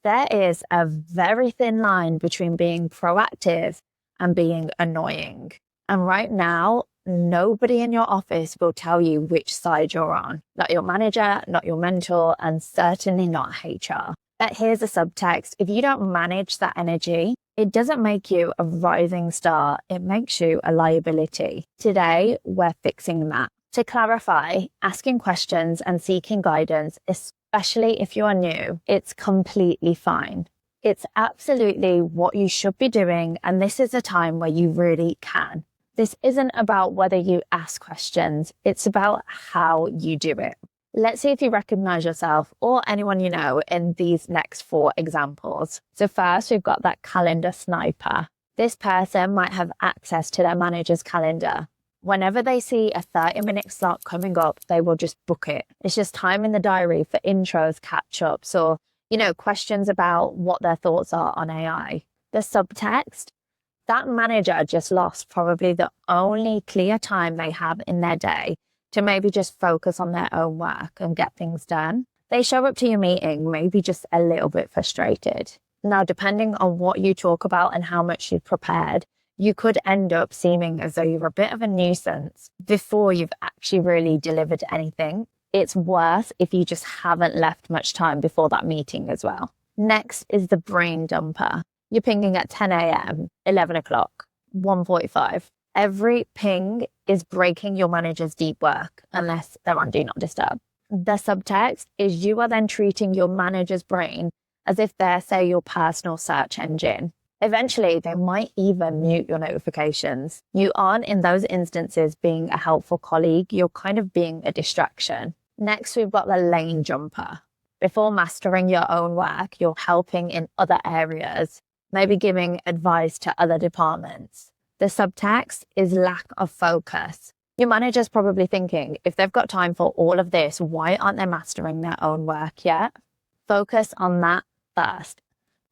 There is a very thin line between being proactive and being annoying. And right now, nobody in your office will tell you which side you're on. Not your manager, not your mentor, and certainly not HR. But here's a subtext. If you don't manage that energy, it doesn't make you a rising star. It makes you a liability. Today, we're fixing that. To clarify, asking questions and seeking guidance, especially if you are new, it's completely fine. It's absolutely what you should be doing, and this is a time where you really can. This isn't about whether you ask questions, it's about how you do it. Let's see if you recognize yourself or anyone you know in these next 4 examples. So first, we've got that calendar sniper. This person might have access to their manager's calendar. Whenever they see a 30-minute slot coming up, they will just book it. It's just time in the diary for intros, catch-ups, or, questions about what their thoughts are on AI. The subtext, that manager just lost probably the only clear time they have in their day to maybe just focus on their own work and get things done. They show up to your meeting maybe just a little bit frustrated. Now, depending on what you talk about and how much you've prepared, you could end up seeming as though you're a bit of a nuisance before you've actually really delivered anything. It's worse if you just haven't left much time before that meeting as well. Next is the brain dumper. You're pinging at 10 a.m., 11 o'clock, 1:45. Every ping is breaking your manager's deep work unless they're on Do Not Disturb. The subtext is you are then treating your manager's brain as if they're, say, your personal search engine. Eventually, they might even mute your notifications. You aren't in those instances being a helpful colleague, you're kind of being a distraction. Next, we've got the lane jumper. Before mastering your own work, you're helping in other areas, maybe giving advice to other departments. The subtext is lack of focus. Your manager's probably thinking, if they've got time for all of this, why aren't they mastering their own work yet? Focus on that first.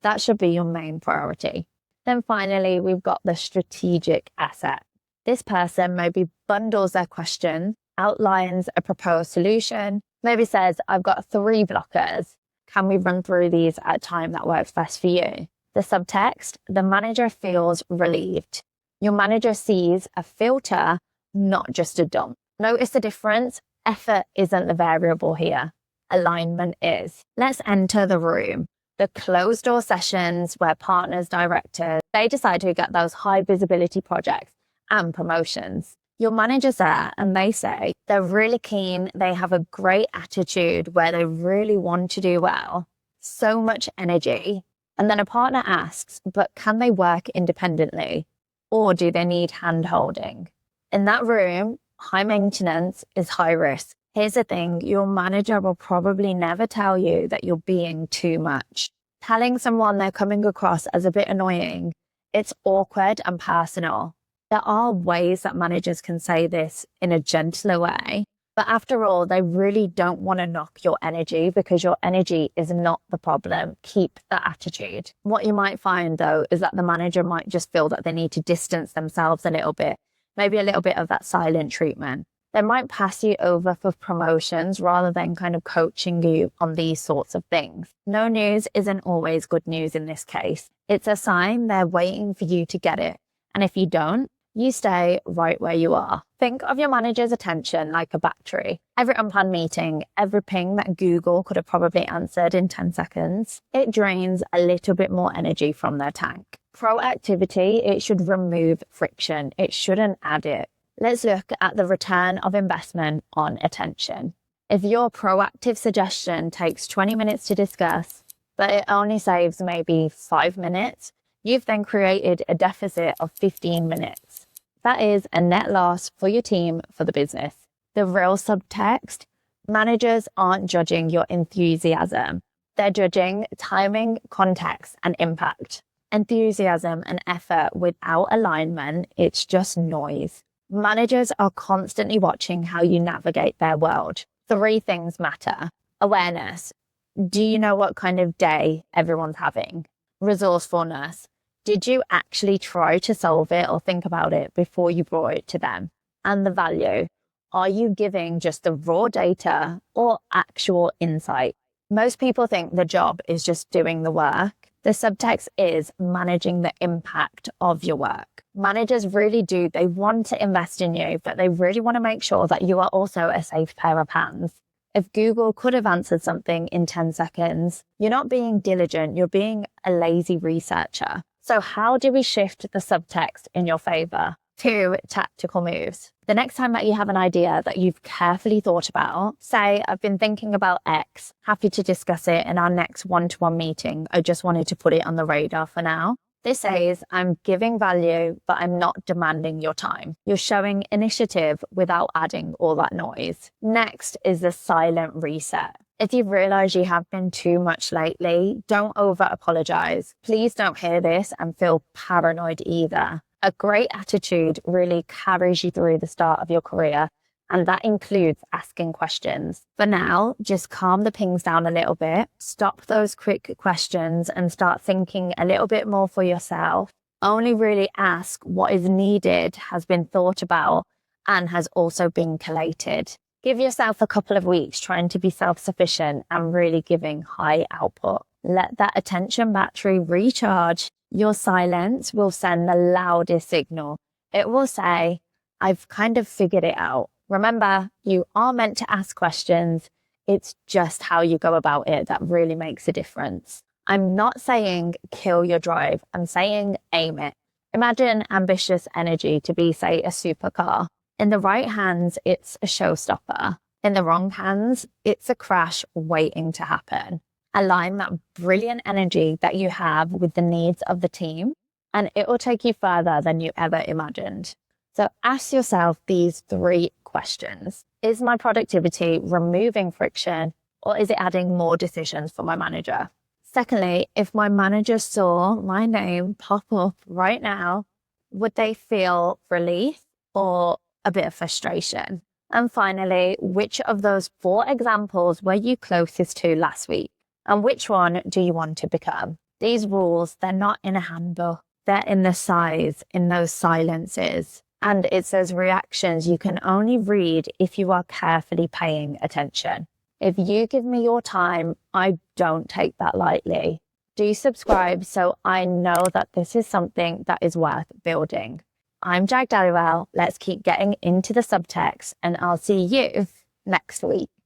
That should be your main priority. Then finally, we've got the strategic asset. This person maybe bundles their question, outlines a proposed solution, maybe says, I've got 3 blockers. Can we run through these at a time that works best for you? The subtext, the manager feels relieved. Your manager sees a filter, not just a dump. Notice the difference. Effort isn't the variable here. Alignment is. Let's enter the room. The closed door sessions where partners, directors, they decide who get those high visibility projects and promotions. Your manager's there and they say they're really keen, they have a great attitude where they really want to do well, so much energy. And then a partner asks, but can they work independently or do they need hand holding? In that room, high maintenance is high risk. Here's the thing, your manager will probably never tell you that you're being too much. Telling someone they're coming across as a bit annoying, it's awkward and personal. There are ways that managers can say this in a gentler way, but after all, they really don't want to knock your energy because your energy is not the problem. Keep that attitude. What you might find though, is that the manager might just feel that they need to distance themselves a little bit, maybe a little bit of that silent treatment. They might pass you over for promotions rather than kind of coaching you on these sorts of things. No news isn't always good news in this case. It's a sign they're waiting for you to get it. And if you don't, you stay right where you are. Think of your manager's attention like a battery. Every unplanned meeting, every ping that Google could have probably answered in 10 seconds, it drains a little bit more energy from their tank. Proactivity, it should remove friction. It shouldn't add it. Let's look at the return of investment on attention. If your proactive suggestion takes 20 minutes to discuss, but it only saves maybe 5 minutes, you've then created a deficit of 15 minutes. That is a net loss for your team, for the business. The real subtext, managers aren't judging your enthusiasm. They're judging timing, context, and impact. Enthusiasm and effort without alignment, it's just noise. Managers are constantly watching how you navigate their world. 3 things matter. Awareness. Do you know what kind of day everyone's having? Resourcefulness. Did you actually try to solve it or think about it before you brought it to them? And the value. Are you giving just the raw data or actual insight? Most people think the job is just doing the work. The subtext is managing the impact of your work. Managers really do. They want to invest in you, but they really want to make sure that you are also a safe pair of hands. If Google could have answered something in 10 seconds, you're not being diligent, you're being a lazy researcher. So how do we shift the subtext in your favor? 2 tactical moves. The next time that you have an idea that you've carefully thought about, say, I've been thinking about X, happy to discuss it in our next one-to-one meeting. I just wanted to put it on the radar for now. This says, I'm giving value, but I'm not demanding your time. You're showing initiative without adding all that noise. Next is the silent reset. If you've realized you have been too much lately, don't over-apologize. Please don't hear this and feel paranoid either. A great attitude really carries you through the start of your career, and that includes asking questions. For now, just calm the pings down a little bit, stop those quick questions and start thinking a little bit more for yourself. Only really ask what is needed, has been thought about, and has also been collated. Give yourself a couple of weeks trying to be self-sufficient and really giving high output. Let that attention battery recharge. Your silence will send the loudest signal. It will say, I've kind of figured it out. Remember, you are meant to ask questions. It's just how you go about it that really makes a difference. I'm not saying kill your drive. I'm saying aim it. Imagine ambitious energy to be, say, a supercar. In the right hands, it's a showstopper. In the wrong hands, it's a crash waiting to happen. Align that brilliant energy that you have with the needs of the team, and it will take you further than you ever imagined. So ask yourself these 3 questions. Is my productivity removing friction, or is it adding more decisions for my manager? Secondly, if my manager saw my name pop up right now, would they feel relief or a bit of frustration? And finally, which of those 4 examples were you closest to last week? And which one do you want to become? These rules, they're not in a handbook. They're in the size, in those silences. And it's those reactions you can only read if you are carefully paying attention. If you give me your time, I don't take that lightly. Do subscribe so I know that this is something that is worth building. I'm Jag Daliwell. Let's keep getting into the subtext, and I'll see you next week.